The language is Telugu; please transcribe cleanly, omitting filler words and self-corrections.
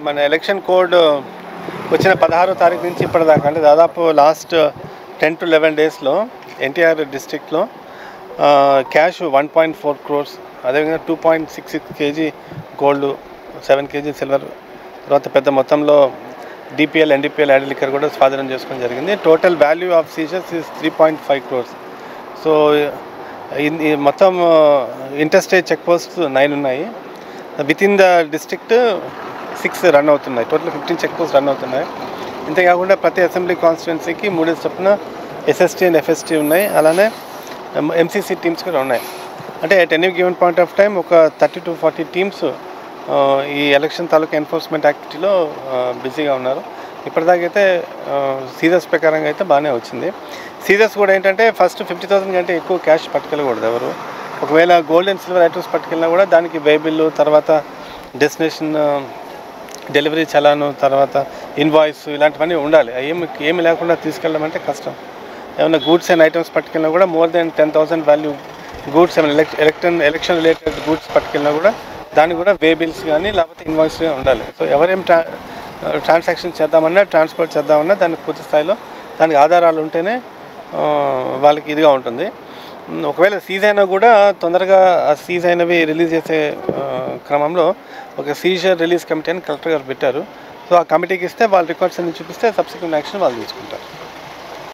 మన ఎలక్షన్ కోడ్ వచ్చిన 16వ తారీఖు నుంచి ఇప్పటిదాకా అంటే దాదాపు లాస్ట్ 10 to 11 డేస్లో ఎన్టీఆర్ డిస్ట్రిక్ట్లో క్యాష్ 1.4 crores, అదేవిధంగా 2.66 kg గోల్డ్, 7 kg సిల్వర్, తర్వాత పెద్ద మొత్తంలో డిపిఎల్ ఎన్డిపిఎల్ యాడ్ లిక్కర్ కూడా స్వాధీనం చేసుకోవడం జరిగింది. Total value of seizures is 3.5 crores. So మొత్తం ఇంటర్స్టేట్ చెక్ పోస్ట్ 9 ఉన్నాయి. Within the district 6 run అవుతున్నాయి. టోటల్ 15 చెక్ పోస్ట్ రన్ అవుతున్నాయి. ఇంతేకాకుండా ప్రతి అసెంబ్లీ కాన్స్టిట్యున్సీకి 3 చొప్పున ఎస్ఎస్టీ అండ్ ఎఫ్ఎస్టీ ఉన్నాయి. అలానే ఎంసీసీ టీమ్స్ కూడా ఉన్నాయి. అంటే at any given point of time ఒక 30 to 40 టీమ్స్ ఈ ఎలక్షన్ తాలూకా ఎన్ఫోర్స్మెంట్ యాక్టివిటీలో బిజీగా ఉన్నారు. ఇప్పటిదాకైతే సీజర్స్ ప్రకారంగా అయితే బాగానే వచ్చింది. సీజర్స్ కూడా ఏంటంటే ఫస్ట్ 50,000 కంటే ఎక్కువ క్యాష్ పట్టుకెళ్ళకూడదు ఎవరు. ఒకవేళ గోల్డ్ అండ్ సిల్వర్ ఐటమ్స్ పట్టుకెళ్ళినా కూడా దానికి వే బిల్లు, తర్వాత డెస్టినేషన్ డెలివరీ చలాను, తర్వాత ఇన్వాయిస్ ఇలాంటివన్నీ ఉండాలి. ఏమి లేకుండా తీసుకెళ్ళడం అంటే కష్టం. ఏమైనా గూడ్స్ అండ్ ఐటమ్స్ పట్టుకెళ్ళినా కూడా మోర్ దెన్ 10,000 వాల్యూ గూడ్స్ ఏమైనా ఎలక్షన్ రిలేటెడ్ గూడ్స్ పట్టుకెళ్ళినా కూడా దానికి కూడా వే బిల్స్ కానీ లేకపోతే ఇన్వాయిస్ ఉండాలి. సో ఎవరేం ట్రాన్సాక్షన్ చేద్దామన్నా, ట్రాన్స్పోర్ట్ చేద్దామన్నా దానికి పూర్తి స్థాయిలో దానికి ఆధారాలు ఉంటేనే వాళ్ళకి ఇదిగా ఉంటుంది. ఒకవేళ సీజ్ అయినా కూడా తొందరగా ఆ సీజ్ అయినవి రిలీజ్ చేసే క్రమంలో ఒక సీజర్ రిలీజ్ కమిటీ అని కలెక్టర్ గారు పెట్టారు. సో ఆ కమిటీకి ఇస్తే వాళ్ళ రికార్డ్స్ అన్ని చూపిస్తే సబ్సిక్వెంట్ యాక్షన్ వాళ్ళు తీసుకుంటారు.